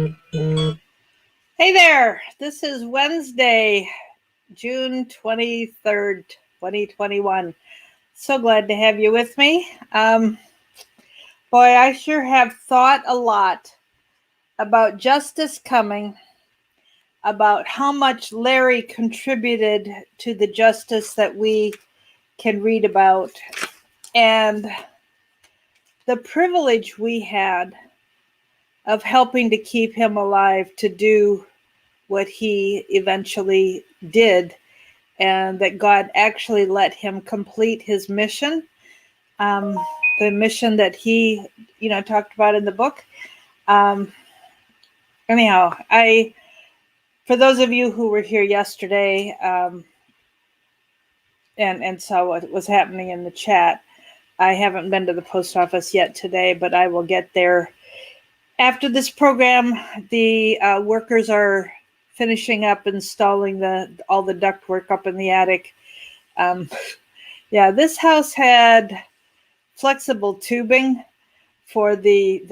Hey there, this is Wednesday, June 23rd, 2021. So glad to have you with me. Boy, I sure have thought a lot about justice coming, about how much Larry contributed to the justice that we can read about, and the privilege we had of helping to keep him alive to do what he eventually did, and that God actually let him complete his mission, the mission that he, talked about in the book. Anyhow, for those of you who were here yesterday and saw what was happening in the chat, I haven't been to the post office yet today, but I will get there after this program. The workers are finishing up installing all the ductwork up in the attic. This house had flexible tubing for the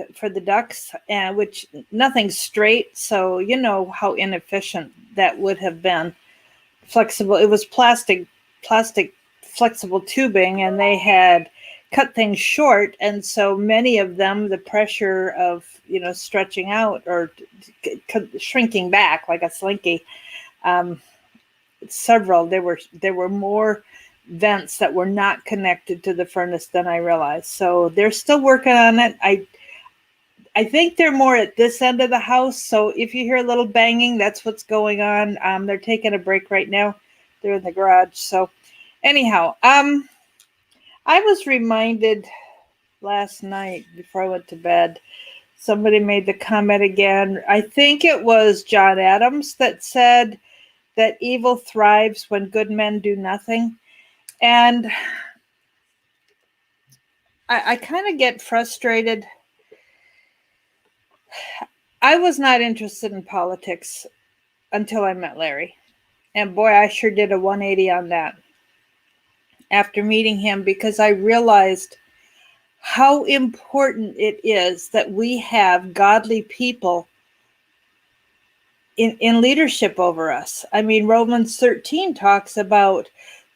ducts, and which nothing straight, so you know how inefficient that would have been. Flexible, it was plastic flexible tubing, and they had cut things short, and so many of them, the pressure of stretching out or shrinking back like a slinky, there were more vents that were not connected to the furnace than I realized. So they're still working on it. I think they're more at this end of the house, so if you hear a little banging, that's what's going on. They're taking a break right now. They're in the garage. So anyhow, I was reminded last night before I went to bed, somebody made the comment again. I think it was John Adams that said that evil thrives when good men do nothing. And I kind of get frustrated. I was not interested in politics until I met Larry. And boy, I sure did a 180 on that after meeting him, because I realized how important it is that we have godly people in leadership over us. I mean, Romans 13 talks about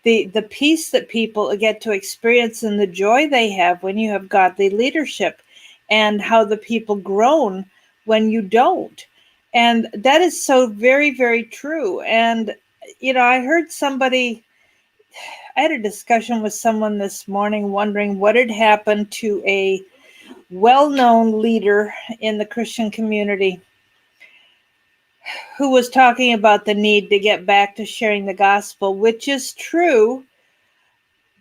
the peace that people get to experience and the joy they have when you have godly leadership, and how the people groan when you don't. And that is so very, very true. And, I heard I had a discussion with someone this morning wondering what had happened to a well-known leader in the Christian community who was talking about the need to get back to sharing the gospel, which is true,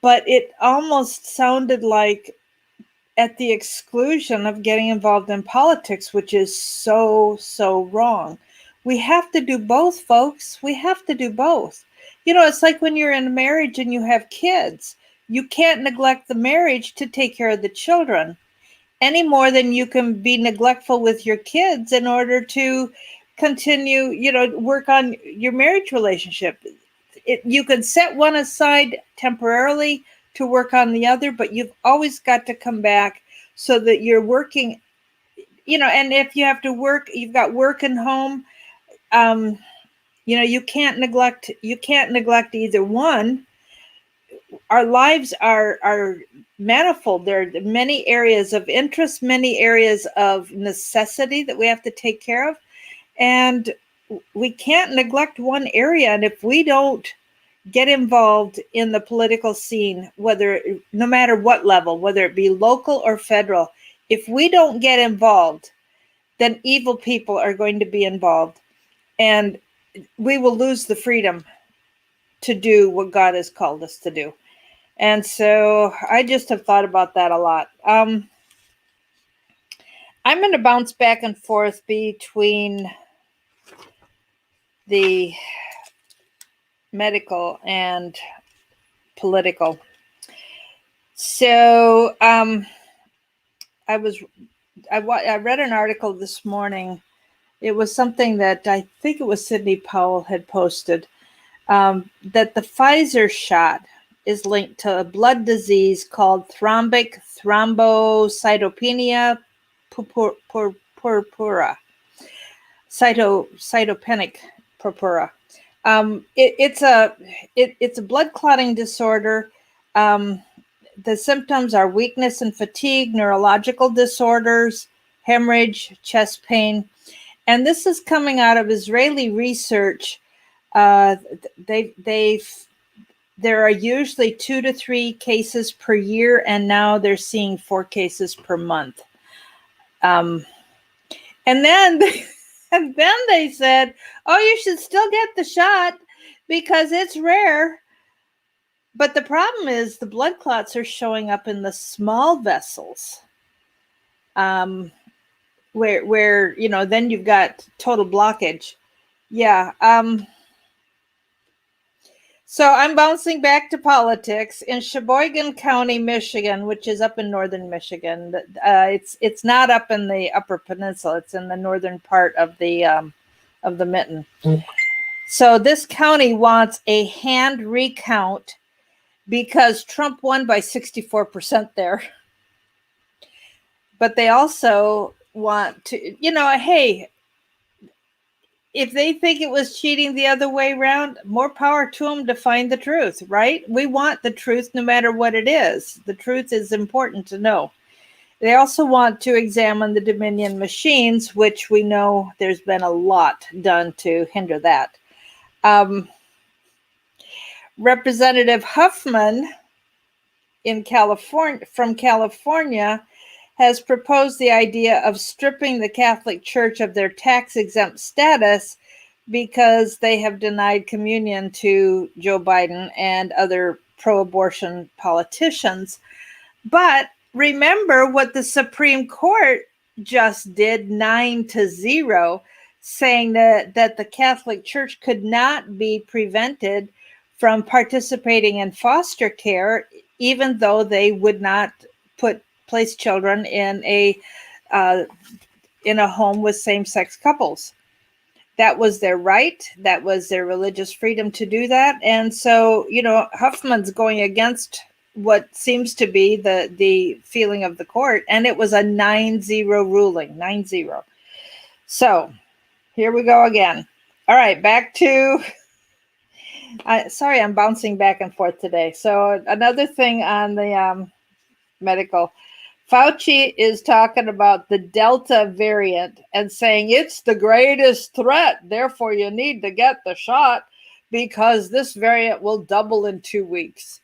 but it almost sounded like at the exclusion of getting involved in politics, which is so, so wrong. We have to do both, folks. We have to do both. It's like when you're in a marriage and you have kids. You can't neglect the marriage to take care of the children any more than you can be neglectful with your kids in order to continue, work on your marriage relationship. You can set one aside temporarily to work on the other, but you've always got to come back so that you're working, and if you have to work, you've got work and home. You can't neglect either one. Our lives are manifold. There are many areas of interest, many areas of necessity that we have to take care of, and we can't neglect one area. And if we don't get involved in the political scene, no matter what level, whether it be local or federal, if we don't get involved, then evil people are going to be involved, and we will lose the freedom to do what God has called us to do. And so I just have thought about that a lot. I'm going to bounce back and forth between the medical and political. So I read an article this morning. It was something that I think it was Sidney Powell had posted, that the Pfizer shot is linked to a blood disease called thrombotic thrombocytopenia purpura. cytopenic purpura. It's a blood clotting disorder. The symptoms are weakness and fatigue, neurological disorders, hemorrhage, chest pain, and this is coming out of Israeli research. There are usually 2 to 3 cases per year, and now they're seeing 4 cases per month. And then they said, "Oh, you should still get the shot because it's rare." But the problem is the blood clots are showing up in the small vessels, where then you've got total blockage. Yeah. So I'm bouncing back to politics in Sheboygan County, Michigan, which is up in northern Michigan. It's not up in the Upper Peninsula; it's in the northern part of the mitten. So this county wants a hand recount because Trump won by 64% there. But they also want to, hey, if they think it was cheating the other way around, more power to them to find the truth, right? We want the truth no matter what it is. The truth is important to know. They also want to examine the Dominion machines, which we know there's been a lot done to hinder that. Representative Huffman from California has proposed the idea of stripping the Catholic Church of their tax-exempt status because they have denied communion to Joe Biden and other pro-abortion politicians. But remember what the Supreme Court just did, 9-0, saying that the Catholic Church could not be prevented from participating in foster care, even though they would not place children in a home with same-sex couples. That was their right. That was their religious freedom to do that. And so, Huffman's going against what seems to be the feeling of the court. And it was a 9-0 ruling, 9-0. So here we go again. All right, back to... sorry, I'm bouncing back and forth today. So another thing on the medical... Fauci is talking about the Delta variant and saying it's the greatest threat. Therefore, you need to get the shot because this variant will double in 2 weeks.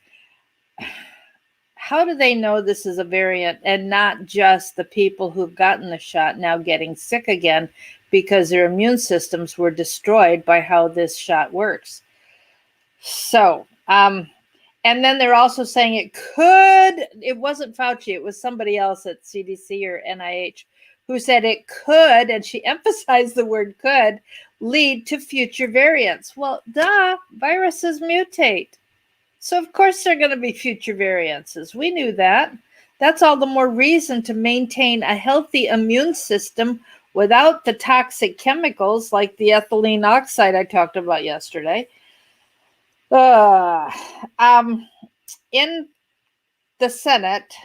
How do they know this is a variant and not just the people who've gotten the shot now getting sick again because their immune systems were destroyed by how this shot works? So, and then they're also saying it wasn't Fauci, it was somebody else at CDC or NIH who said it could, and she emphasized the word could, lead to future variants. Well, viruses mutate. So of course there are going to be future variances. We knew that. That's all the more reason to maintain a healthy immune system without the toxic chemicals like the ethylene oxide I talked about yesterday. In the Senate,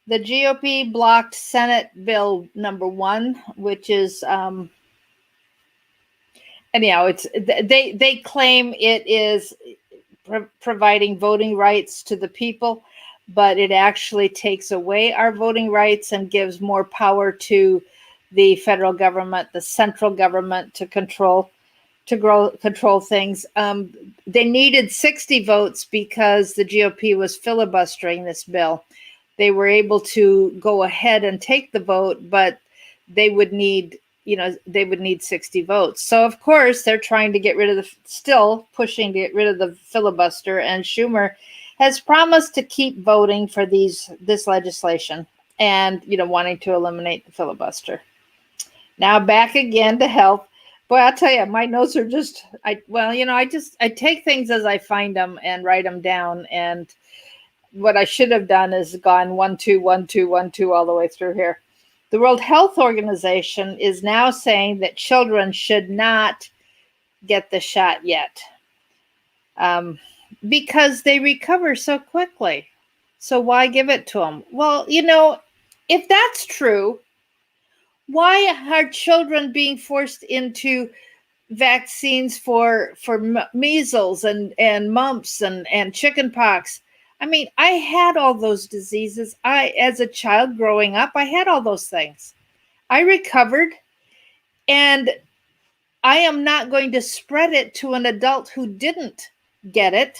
the GOP blocked Senate Bill number 1, which is anyhow, they claim it is providing voting rights to the people, but it actually takes away our voting rights and gives more power to the federal government, the central government, to control things. They needed 60 votes because the GOP was filibustering this bill. They were able to go ahead and take the vote, but they would need 60 votes. So of course they're trying to still pushing to get rid of the filibuster, and Schumer has promised to keep voting for this legislation and wanting to eliminate the filibuster. Now back again to health. Boy, I'll tell you, my notes are just, I take things as I find them and write them down. And what I should have done is gone 1, 2, 1, 2, 1, 2 all the way through here. The World Health Organization is now saying that children should not get the shot yet because they recover so quickly. So why give it to them? Well, if that's true, Why are children being forced into vaccines for measles and mumps and chicken pox? I mean, I had all those diseases. As a child growing up, I had all those things. I recovered, and I am not going to spread it to an adult who didn't get it.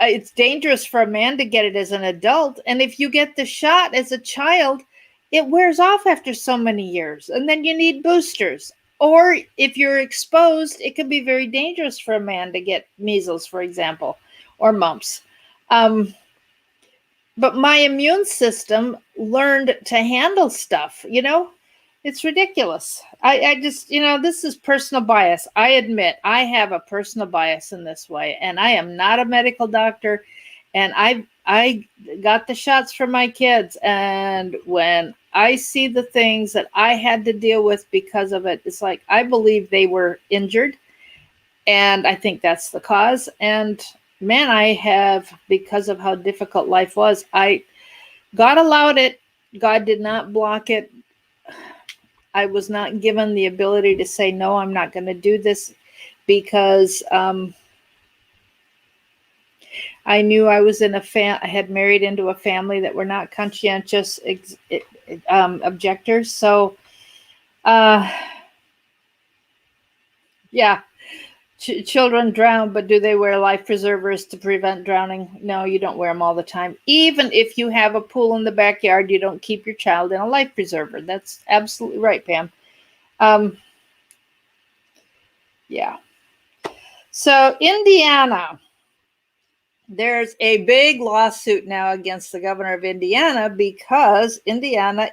It's dangerous for a man to get it as an adult. And if you get the shot as a child, it wears off after so many years. And then you need boosters. Or if you're exposed, it can be very dangerous for a man to get measles, for example, or mumps. But my immune system learned to handle stuff, it's ridiculous. I just, this is personal bias. I admit I have a personal bias in this way, and I am not a medical doctor, and I got the shots for my kids, and when I see the things that I had to deal with because of it, it's like I believe they were injured, and I think that's the cause. And man, I have, because of how difficult life was, God allowed it. God did not block it. I was not given the ability to say, no, I'm not going to do this, because I knew I was in I had married into a family that were not conscientious objectors. So, yeah, children drown, but do they wear life preservers to prevent drowning? No, you don't wear them all the time. Even if you have a pool in the backyard, you don't keep your child in a life preserver. That's absolutely right, Pam. Yeah. So Indiana, there's a big lawsuit now against the governor of Indiana, because Indiana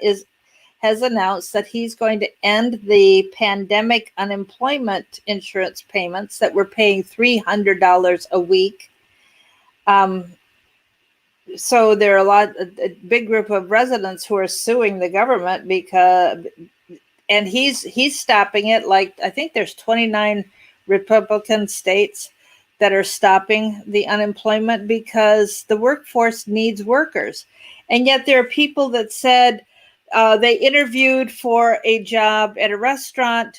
has announced that he's going to end the pandemic unemployment insurance payments that we're paying $300 a week. So there are a big group of residents who are suing the government and he's stopping it. Like, I think there's 29 Republican states that are stopping the unemployment because the workforce needs workers. And yet there are people that said they interviewed for a job at a restaurant,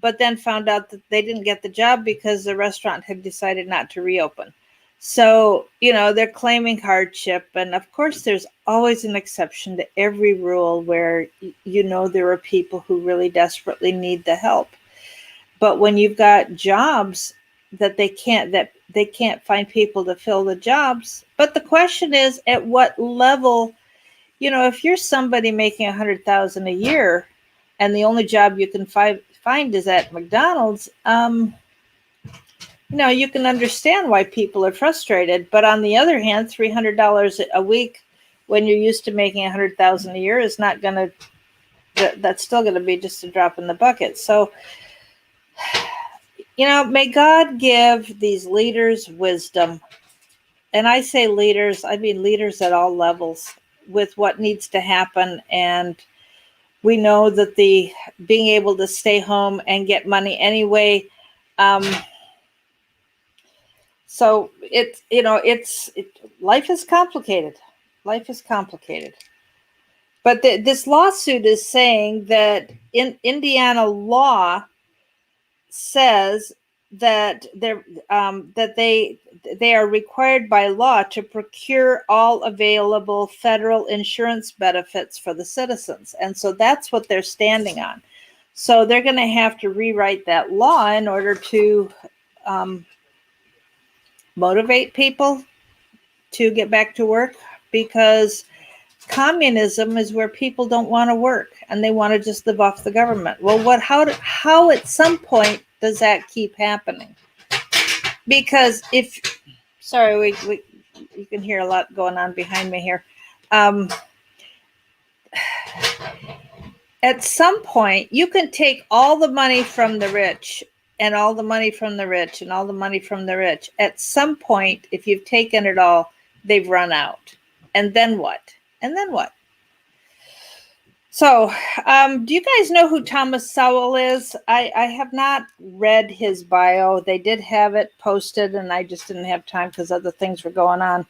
but then found out that they didn't get the job because the restaurant had decided not to reopen. So, they're claiming hardship. And of course, there's always an exception to every rule where, there are people who really desperately need the help. But when you've got jobs that they can't find people to fill the jobs. But the question is, at what level, if you're somebody making $100,000 a year and the only job you can find is at McDonald's, you can understand why people are frustrated. But on the other hand, $300 a week when you're used to making $100,000 a year is not going to, that's still going to be just a drop in the bucket. So, may God give these leaders wisdom. And I say leaders, I mean leaders at all levels, with what needs to happen. And we know that the being able to stay home and get money anyway, so life is complicated. Life is complicated. But this lawsuit is saying that in Indiana law says that they are required by law to procure all available federal insurance benefits for the citizens. And so that's what they're standing on. So they're going to have to rewrite that law in order to motivate people to get back to work, because communism is where people don't want to work and they want to just live off the government. Well, how at some point does that keep happening? Because sorry, you can hear a lot going on behind me here. At some point, you can take all the money from the rich and all the money from the rich and all the money from the rich. At some point, if you've taken it all, they've run out. And then what? And then what? So, do you guys know who Thomas Sowell is? I have not read his bio. They did have it posted, and I just didn't have time because other things were going on.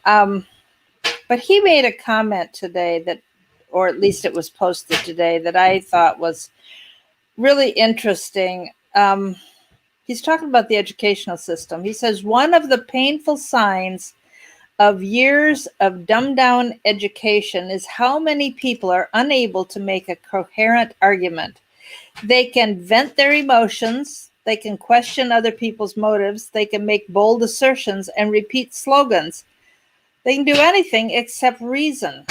But he made a comment today that or at least it was posted today, that I thought was really interesting. He's talking about the educational system. He says one of the painful signs of years of dumbed down education is how many people are unable to make a coherent argument. They can vent their emotions, they can question other people's motives, they can make bold assertions and repeat slogans. They can do anything except reason.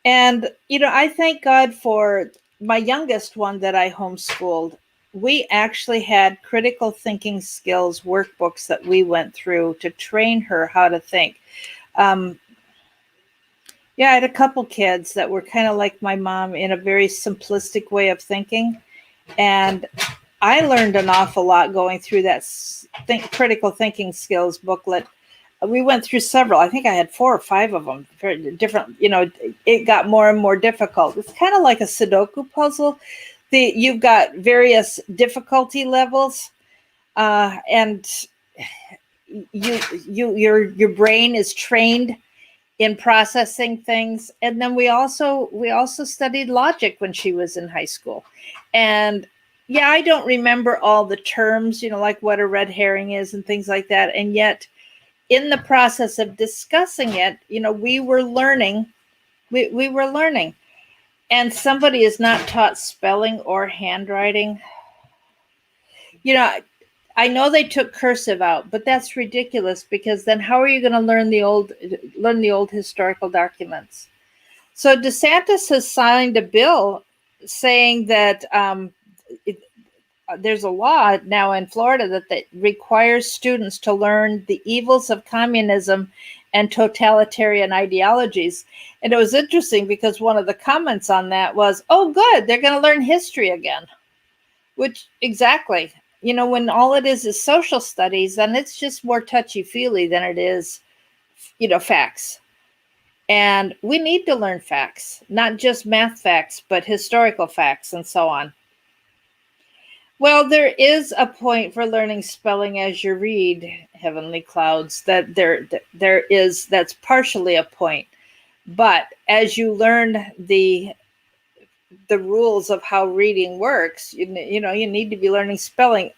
And, I thank God for my youngest one that I homeschooled. We actually had critical thinking skills workbooks that we went through to train her how to think. Yeah, I had a couple kids that were kind of like my mom in a very simplistic way of thinking. And I learned an awful lot going through that critical thinking skills booklet. We went through several. I think I had 4 or 5 of them. Very different. It got more and more difficult. It's kind of like a Sudoku puzzle. You've got various difficulty levels, and your brain is trained in processing things. And then we also studied logic when she was in high school. And yeah, I don't remember all the terms, like what a red herring is and things like that. And yet in the process of discussing it, we were learning. We were learning. And somebody is not taught spelling or handwriting. I know they took cursive out, but that's ridiculous, because then how are you going to learn the old historical documents? So DeSantis has signed a bill saying that there's a law now in Florida that requires students to learn the evils of communism and totalitarian ideologies. And it was interesting because one of the comments on that was, "Oh, good, they're going to learn history again." Which, exactly. When all it is social studies, then it's just more touchy-feely than it is, facts. And we need to learn facts, not just math facts, but historical facts and so on. Well, there is a point for learning spelling as you read, Heavenly Clouds, that's partially a point. But as you learn the rules of how reading works, you need to be learning spelling.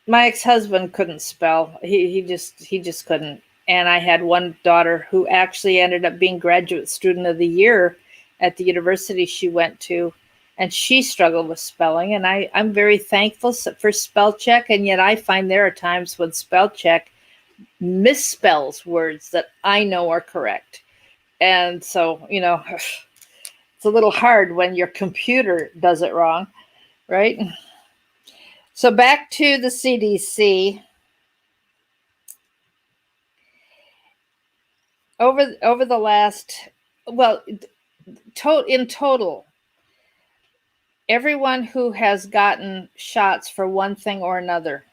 My ex-husband couldn't spell. He just couldn't. And I had one daughter who actually ended up being graduate student of the year at the university she went to, and she struggled with spelling. And I'm very thankful for spell check, and yet I find there are times when spell check misspells words that I know are correct. And so, it's a little hard when your computer does it wrong, right? So back to the CDC. Over the last, in total, everyone who has gotten shots for one thing or another,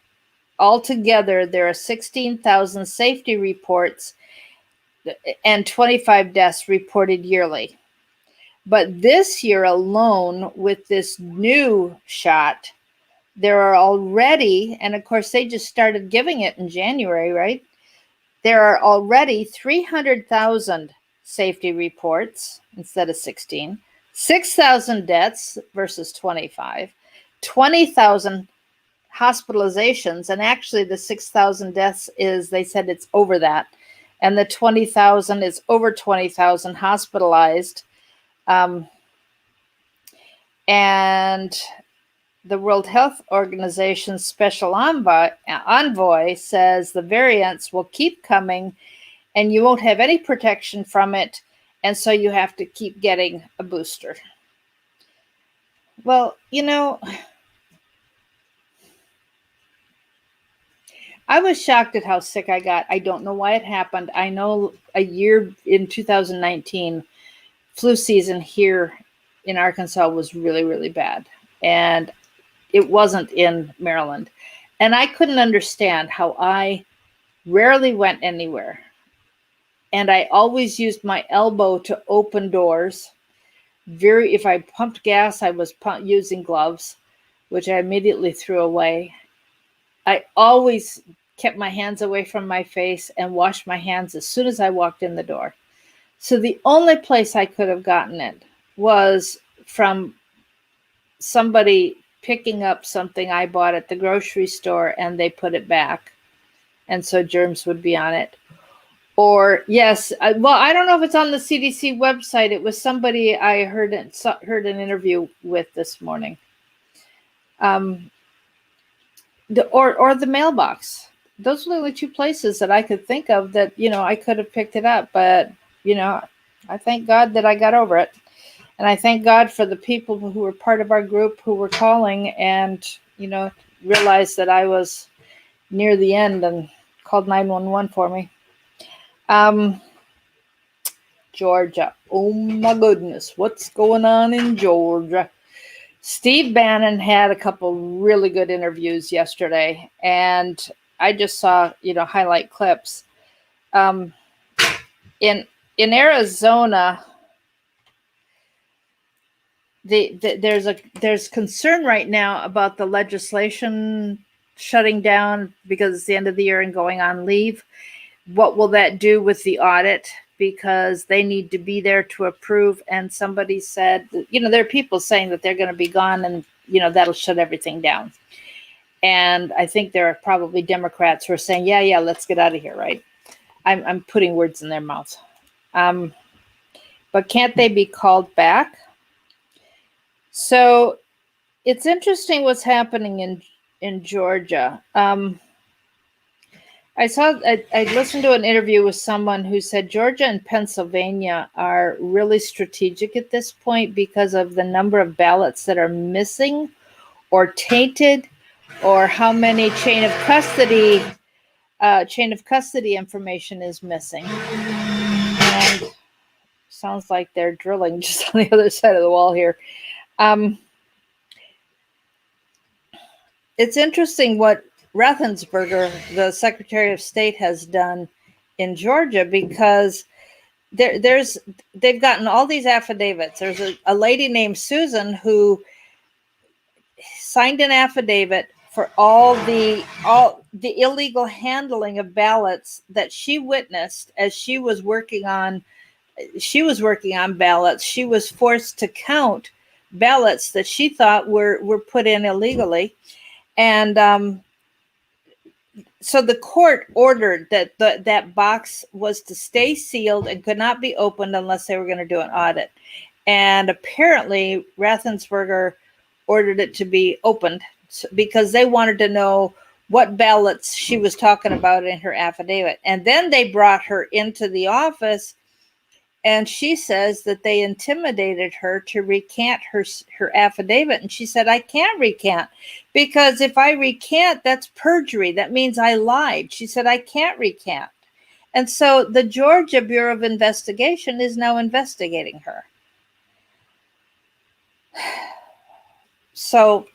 altogether, there are 16,000 safety reports and 25 deaths reported yearly. But this year alone, with this new shot, there are already, and of course they just started giving it in January, right? There are already 300,000 safety reports instead of 16, 6,000 deaths versus 25, 20,000 hospitalizations, and actually the 6,000 deaths they said it's over that, and the 20,000 is over 20,000 hospitalized. And the World Health Organization's special envoy says the variants will keep coming and you won't have any protection from it, and so you have to keep getting a booster. Well, I was shocked at how sick I got. I don't know why it happened. I know a year in 2019, flu season here in Arkansas was really, really bad. And it wasn't in Maryland. And I couldn't understand how I rarely went anywhere. And I always used my elbow to open doors. If I pumped gas, I was using gloves, which I immediately threw away. I always kept my hands away from my face, and washed my hands as soon as I walked in the door. So the only place I could have gotten it was from somebody picking up something I bought at the grocery store and they put it back. And so germs would be on it. Or yes, I don't know if it's on the CDC website. It was somebody I heard an interview with this morning. Or the mailbox. Those were the only two places that I could think of that, I could have picked it up. But, I thank God that I got over it. And I thank God for the people who were part of our group who were calling and, realized that I was near the end and called 911 for me. Georgia. Oh my goodness. What's going on in Georgia? Steve Bannon had a couple really good interviews yesterday, and I just saw, highlight clips. In Arizona, there's concern right now about the legislation shutting down because it's the end of the year and going on leave. What will that do with the audit? Because they need to be there to approve. And somebody said, there are people saying that they're going to be gone and, that'll shut everything down. And I think there are probably Democrats who are saying, yeah, let's get out of here, right? I'm putting words in their mouths. But can't they be called back? So it's interesting what's happening in Georgia. I listened to an interview with someone who said Georgia and Pennsylvania are really strategic at this point because of the number of ballots that are missing or tainted, or how many chain of custody information is missing. And sounds like they're drilling just on the other side of the wall here. It's interesting what Raffensperger, the Secretary of State, has done in Georgia, because they've gotten all these affidavits. There's a lady named Susan who signed an affidavit for all the illegal handling of ballots that she witnessed as she was working on ballots. She was forced to count ballots that she thought were put in illegally. And so the court ordered that that box was to stay sealed and could not be opened unless they were going to do an audit. And apparently Raffensperger ordered it to be opened because they wanted to know what ballots she was talking about in her affidavit. And then they brought her into the office, and she says that they intimidated her to recant her affidavit. And she said, I can't recant, because if I recant, that's perjury. That means I lied. She said, I can't recant. And so the Georgia Bureau of Investigation is now investigating her. So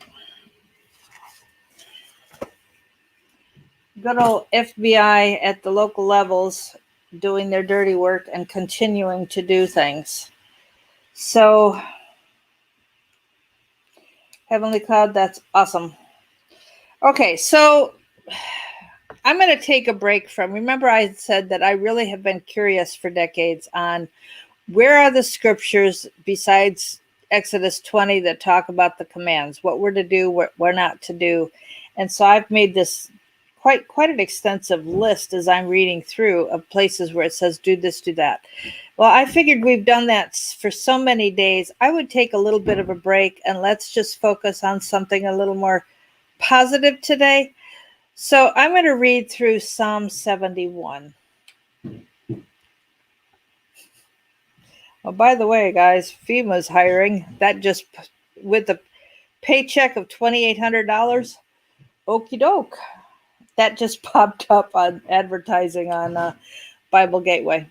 good old FBI at the local levels doing their dirty work and continuing to do things. So, Heavenly Cloud, that's awesome. Okay, so I'm going to take a break from, remember I said that I really have been curious for decades on where are the scriptures besides Exodus 20 that talk about the commands, what we're to do, what we're not to do. And so I've made this quite an extensive list as I'm reading through of places where it says do this, do that. Well, I figured we've done that for so many days. I would take a little bit of a break and let's just focus on something a little more positive today. So I'm going to read through Psalm 71. Oh, by the way, guys, FEMA's hiring. That just, with a paycheck of $2,800, okie doke. That just popped up on advertising on Bible Gateway.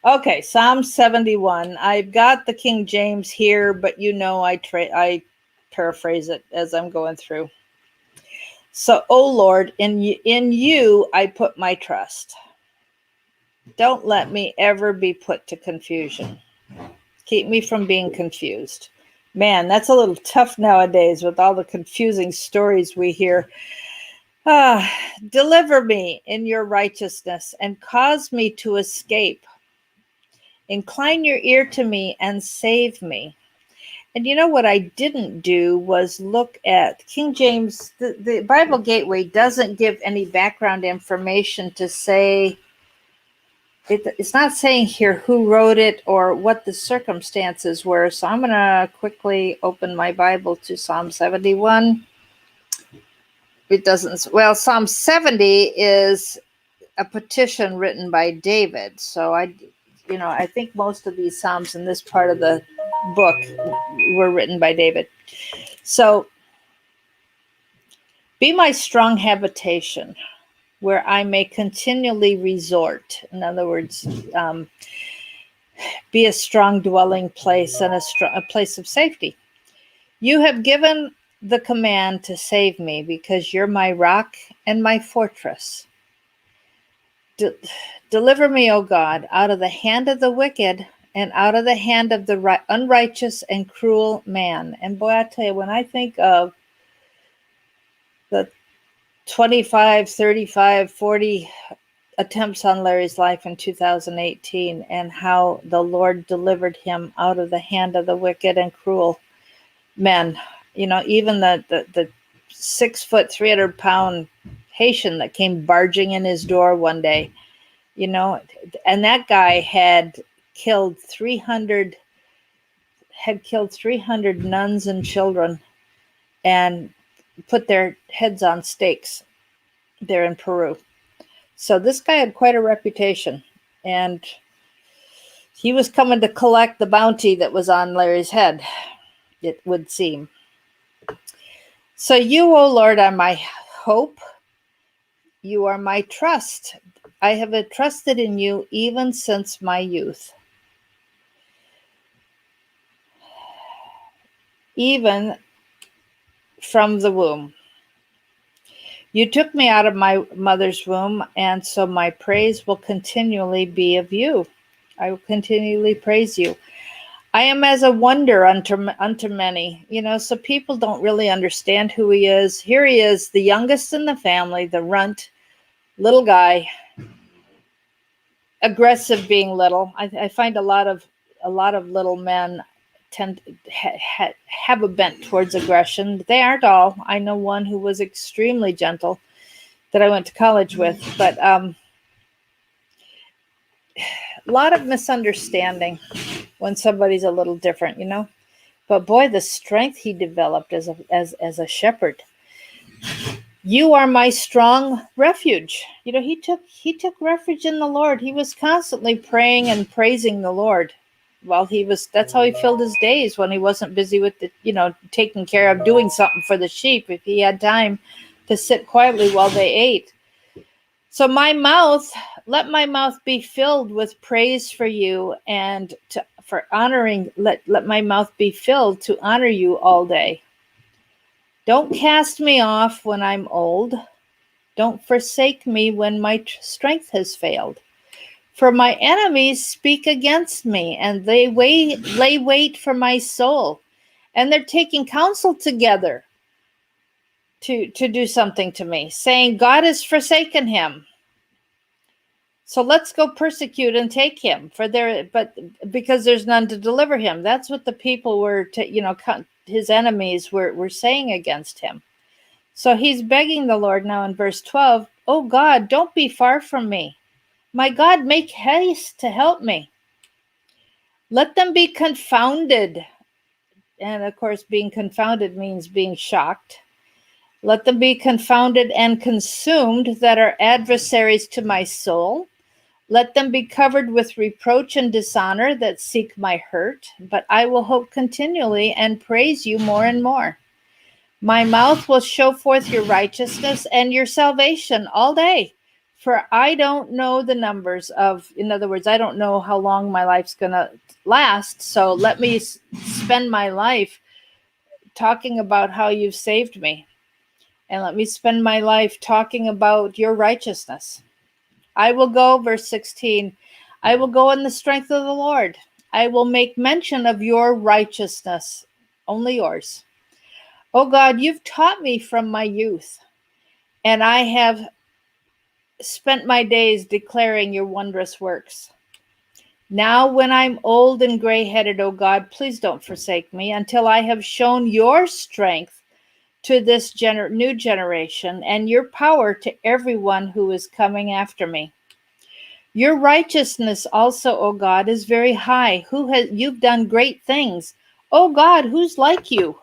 Okay, Psalm 71. I've got the King James here, but I paraphrase it as I'm going through. So, O Lord, in you I put my trust. Don't let me ever be put to confusion. Keep me from being confused. Man, that's a little tough nowadays with all the confusing stories we hear. Deliver me in your righteousness and cause me to escape. Incline your ear to me and save me. And you know what I didn't do was look at King James. The Bible Gateway doesn't give any background information to say, it's not saying here who wrote it or what the circumstances were. So I'm going to quickly open my Bible to Psalm 71. It doesn't, well, Psalm 70 is a petition written by David. So I think most of these Psalms in this part of the book were written by David. So, be my strong habitation where I may continually resort. In other words, be a strong dwelling place and a place of safety. You have given the command to save me because you're my rock and my fortress. Deliver me, O God, out of the hand of the wicked and out of the hand of the unrighteous and cruel man. And boy, I tell you, when I think of the 25, 35, 40 attempts on Larry's life in 2018 and how the Lord delivered him out of the hand of the wicked and cruel men. Even the 6 foot, 300-pound Haitian that came barging in his door one day, and that guy had killed 300 nuns and children and put their heads on stakes there in Peru. So this guy had quite a reputation, and he was coming to collect the bounty that was on Larry's head, it would seem. So you, O Lord, are my hope. You are my trust. I have trusted in you even since my youth. Even from the womb. You took me out of my mother's womb, and so my praise will continually be of you. I will continually praise you. I am as a wonder unto many. So people don't really understand who he is. Here he is, the youngest in the family, the runt, little guy, aggressive being little. I find a lot of little men tend have a bent towards aggression. They aren't all. I know one who was extremely gentle that I went to college with, but a lot of misunderstanding when somebody's a little different, But boy, the strength he developed as a shepherd. You are my strong refuge. He took refuge in the Lord. He was constantly praying and praising the Lord. That's how he filled his days when he wasn't busy with taking care of doing something for the sheep. If he had time to sit quietly while they ate. So let my mouth be filled with praise for you and for honoring. Let my mouth be filled to honor you all day. Don't cast me off when I'm old. Don't forsake me when my strength has failed. For my enemies speak against me, and they lay wait for my soul. And they're taking counsel together to do something to me, saying, God has forsaken him. So let's go persecute and take him but because there's none to deliver him. That's what the people were, his enemies were saying against him. So he's begging the Lord now in verse 12, oh God, don't be far from me. My God, make haste to help me. Let them be confounded. And of course, being confounded means being shocked. Let them be confounded and consumed that are adversaries to my soul. Let them be covered with reproach and dishonor that seek my hurt. But I will hope continually and praise you more and more. My mouth will show forth your righteousness and your salvation all day. For I don't know the numbers in other words, I don't know how long my life's going to last. So let me spend my life talking about how you've saved me. And let me spend my life talking about your righteousness. I will go, verse 16, I will go in the strength of the Lord. I will make mention of your righteousness, only yours. Oh God, you've taught me from my youth, and I have spent my days declaring your wondrous works. Now, when I'm old and gray-headed, O God, please don't forsake me until I have shown your strength to this new generation and your power to everyone who is coming after me. Your righteousness also, O God, is very high. You've done great things. O God, who's like you?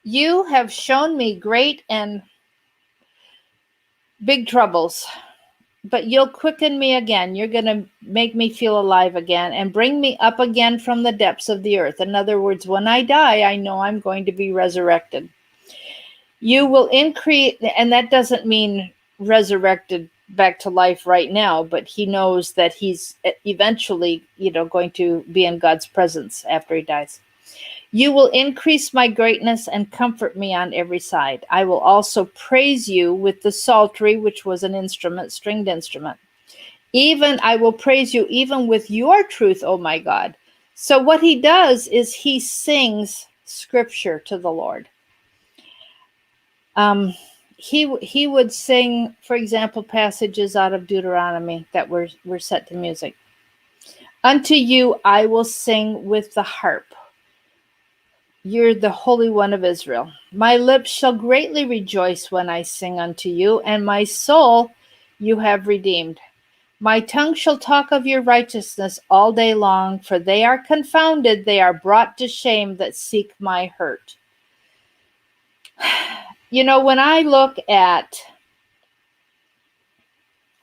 You have shown me great and big troubles, but you'll quicken me again. You're going to make me feel alive again and bring me up again from the depths of the earth. In other words, when I die, I know I'm going to be resurrected. You will increase, and that doesn't mean resurrected back to life right now, but he knows that he's eventually, going to be in God's presence after he dies. You will increase my greatness and comfort me on every side. I will also praise you with the psaltery, which was an instrument, stringed instrument. Even I will praise you even with your truth, oh my God. So what he does is he sings scripture to the Lord. He would sing, for example, passages out of Deuteronomy that were set to music. Unto you I will sing with the harp. You're the Holy One of Israel. My lips shall greatly rejoice when I sing unto you, and my soul you have redeemed. My tongue shall talk of your righteousness all day long, for they are confounded, they are brought to shame that seek my hurt. When I look at,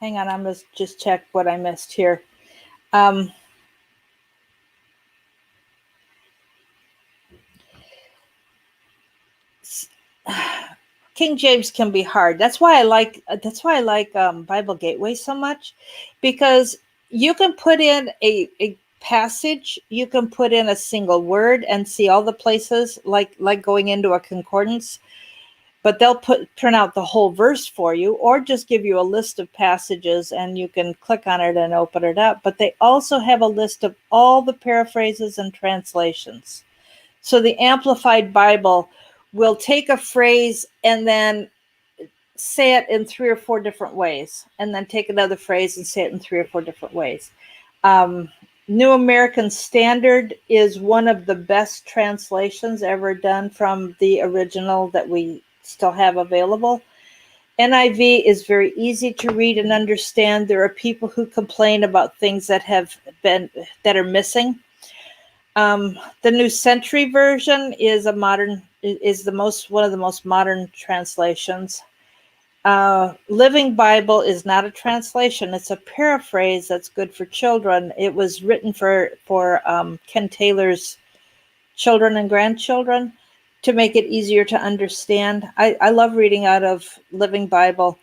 hang on, I'm going to just check what I missed here. King James can be hard. That's why I like Bible Gateway so much, because you can put in a passage, you can put in a single word and see all the places, like going into a concordance, but they'll print out the whole verse for you, or just give you a list of passages and you can click on it and open it up. But they also have a list of all the paraphrases and translations. So the Amplified Bible will take a phrase and then say it in 3 or 4 different ways, and then take another phrase and say it in 3 or 4 different ways. New American Standard is one of the best translations ever done from the original that we still have available. NIV is very easy to read and understand. There are people who complain about things that are missing. The New Century Version is one of the most modern translations. Living Bible is not a translation; it's a paraphrase that's good for children. It was written for Ken Taylor's children and grandchildren to make it easier to understand. I love reading out of Living Bible.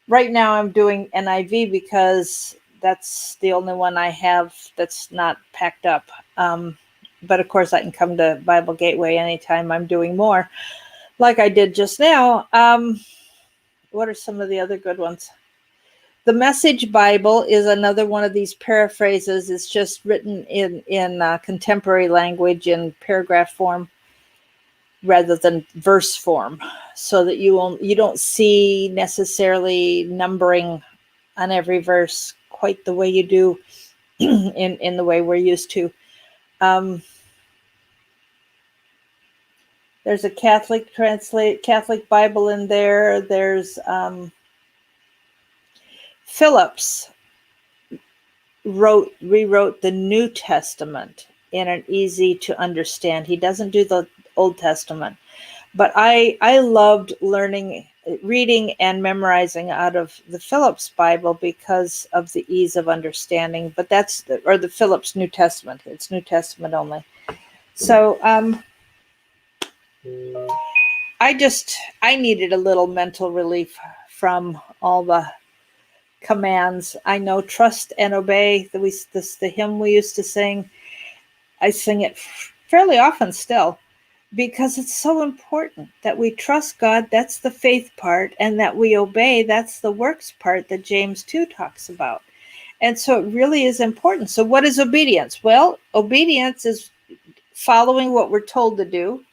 Right now, I'm doing NIV because that's the only one I have that's not packed up. But of course, I can come to Bible Gateway anytime I'm doing more, like I did just now. What are some of the other good ones? The Message Bible is another one of these paraphrases. It's just written in contemporary language in paragraph form rather than verse form, so that you don't see necessarily numbering on every verse quite the way you do in the way we're used to. There's a Catholic Bible in there. There's Phillips rewrote the New Testament in an easy to understand. He doesn't do the Old Testament, but I loved reading and memorizing out of the Phillips Bible because of the ease of understanding. But the Phillips New Testament. It's New Testament only. So I needed a little mental relief from all the commands. I know trust and obey, the hymn we used to sing. I sing it fairly often still, because it's so important that we trust God. That's the faith part, and that we obey. That's the works part that James 2 talks about. And so it really is important. So what is obedience? Well, obedience is following what we're told to do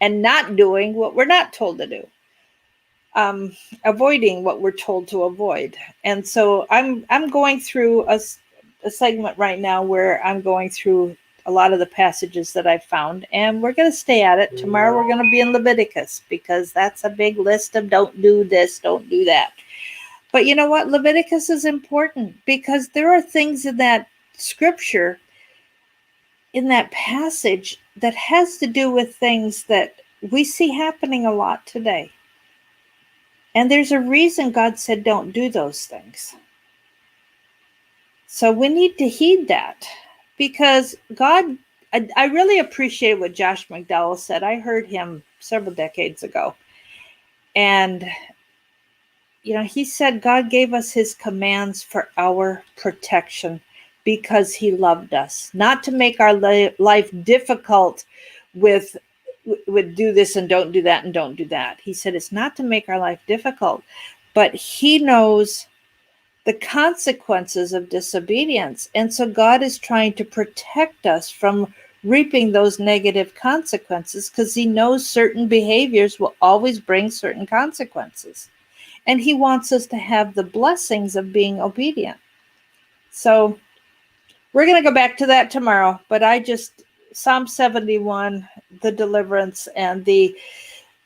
and not doing what we're not told to do. avoiding what we're told to avoid. And so I'm going through a segment right now where I'm going through a lot of the passages that I found, and we're going to stay at it. Tomorrow we're going to be in Leviticus, because that's a big list of don't do this, don't do that. But you know what? Leviticus is important because there are things in that scripture, in that passage, that has to do with things that we see happening a lot today. And there's a reason God said don't do those things. So we need to heed that, because God, I really appreciate what Josh McDowell said. I heard him several decades ago. And, he said God gave us his commands for our protection because he loved us, not to make our life difficult with do this and don't do that and don't do that. He said it's not to make our life difficult, but he knows the consequences of disobedience. And so God is trying to protect us from reaping those negative consequences, because he knows certain behaviors will always bring certain consequences. And he wants us to have the blessings of being obedient. So we're going to go back to that tomorrow, but Psalm 71, the deliverance, and the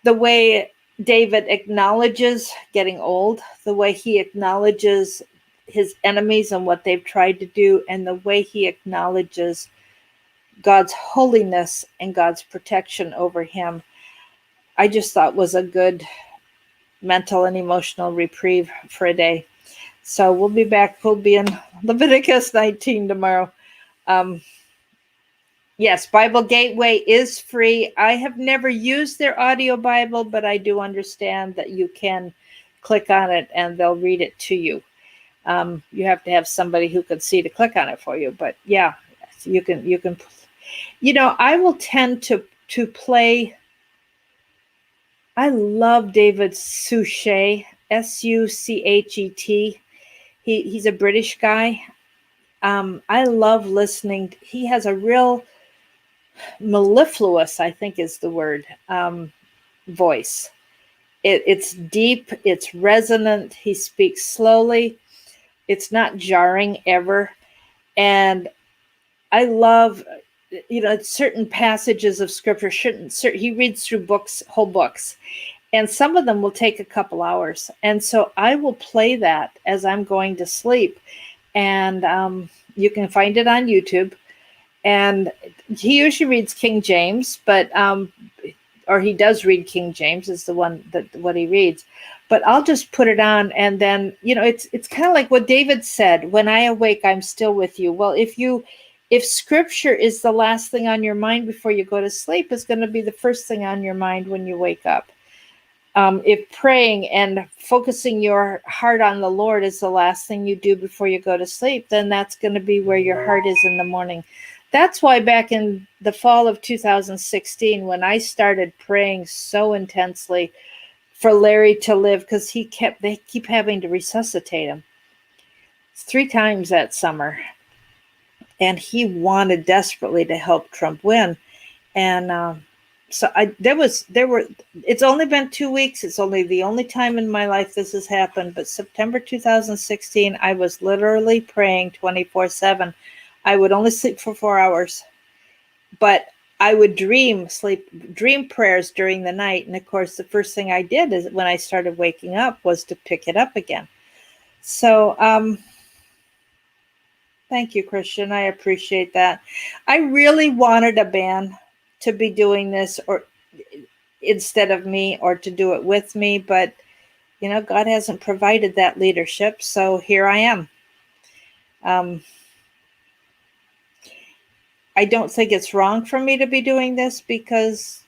way David acknowledges getting old, the way he acknowledges his enemies and what they've tried to do, and the way he acknowledges God's holiness and God's protection over him, I just thought was a good mental and emotional reprieve for a day. So we'll be back. We'll be in Leviticus 19 tomorrow. Yes, Bible Gateway is free. I have never used their audio Bible, but I do understand that you can click on it and they'll read it to you. You have to have somebody who can see to click on it for you. But yeah, you can. I will tend to play. I love David Suchet, Suchet. He's a British guy. I love listening. He has a real mellifluous, I think is the word, voice. It's deep, it's resonant. He speaks slowly. It's not jarring ever. And I love, certain passages of scripture he reads through whole books, and some of them will take a couple hours. And so I will play that as I'm going to sleep. And you can find it on YouTube. And he usually reads King James, or he does read King James is the one what he reads. But I'll just put it on, and then, it's kind of like what David said, when I awake, I'm still with you. Well, if scripture is the last thing on your mind before you go to sleep, it's going to be the first thing on your mind when you wake up. If praying and focusing your heart on the Lord is the last thing you do before you go to sleep, then that's going to be where your heart is in the morning. That's why back in the fall of 2016, when I started praying so intensely for Larry to live, because they keep having to resuscitate him 3 times that summer. And he wanted desperately to help Trump win. And so it's only been 2 weeks. It's only the only time in my life this has happened. But September 2016, I was literally praying 24/7. I would only sleep for 4 hours, but I would dream prayers during the night. And of course, the first thing I did is when I started waking up was to pick it up again. So, thank you, Christian. I appreciate that. I really wanted a band to be doing this, or instead of me, or to do it with me, but God hasn't provided that leadership, so here I am. I don't think it's wrong for me to be doing this, because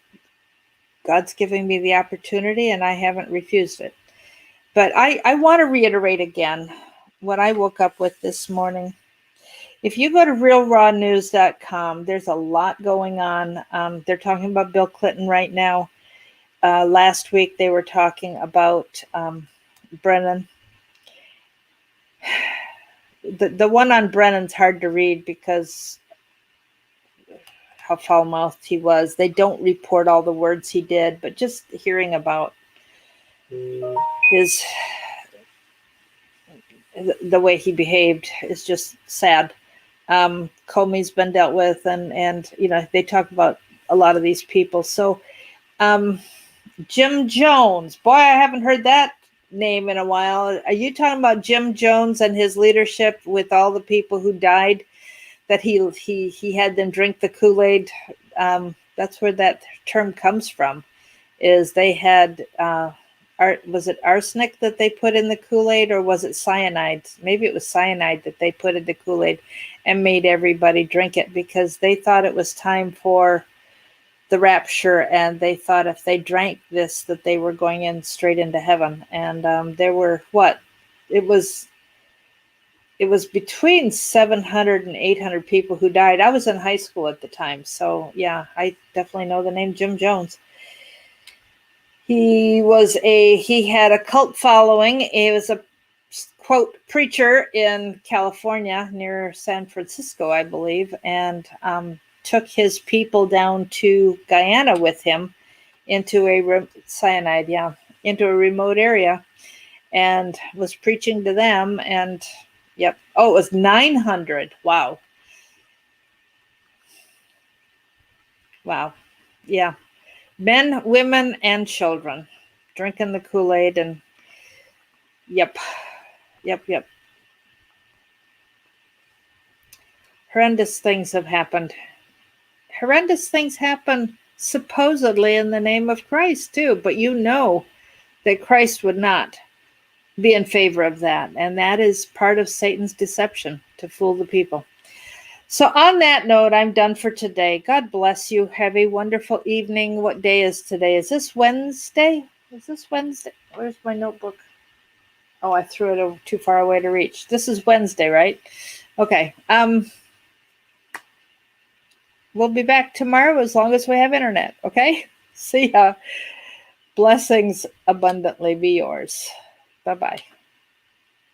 God's giving me the opportunity and I haven't refused it. But I want to reiterate again what I woke up with this morning. If you go to realrawnews.com, there's a lot going on. They're talking about Bill Clinton right now. Last week, they were talking about Brennan. The one on Brennan's hard to read because how foul-mouthed he was. They don't report all the words he did, but just hearing about his the way he behaved is just sad. Comey's been dealt with, and they talk about a lot of these people. So Jim Jones, boy, I haven't heard that name in a while. Are you talking about Jim Jones and his leadership with all the people who died, that he had them drink the Kool-Aid? That's where that term comes from, is they had was it arsenic that they put in the Kool-Aid, or was it cyanide? Maybe it was cyanide that they put in the Kool-Aid and made everybody drink it, because they thought it was time for the rapture, and they thought if they drank this that they were going in straight into heaven. And there were it was between 700 and 800 people who died. I was in high school at the time, so yeah, I definitely know the name Jim Jones. He had a cult following. He was a, quote, preacher in California near San Francisco, I believe, and took his people down to Guyana with him into a into a remote area, and was preaching to them. And yep, it was 900. Wow, yeah, men, women, and children drinking the Kool-Aid. And yep. Horrendous things have happened. Horrendous things happen supposedly in the name of Christ too, but that Christ would not be in favor of that, and that is part of Satan's deception, to fool the people. So on that note, I'm done for today. God bless you. Have a wonderful evening. What day is today? Is this Wednesday? Where's my notebook? Oh, I threw it too far away to reach. This is Wednesday, right? Okay. We'll be back tomorrow as long as we have internet. Okay? See ya. Blessings abundantly be yours. Bye-bye.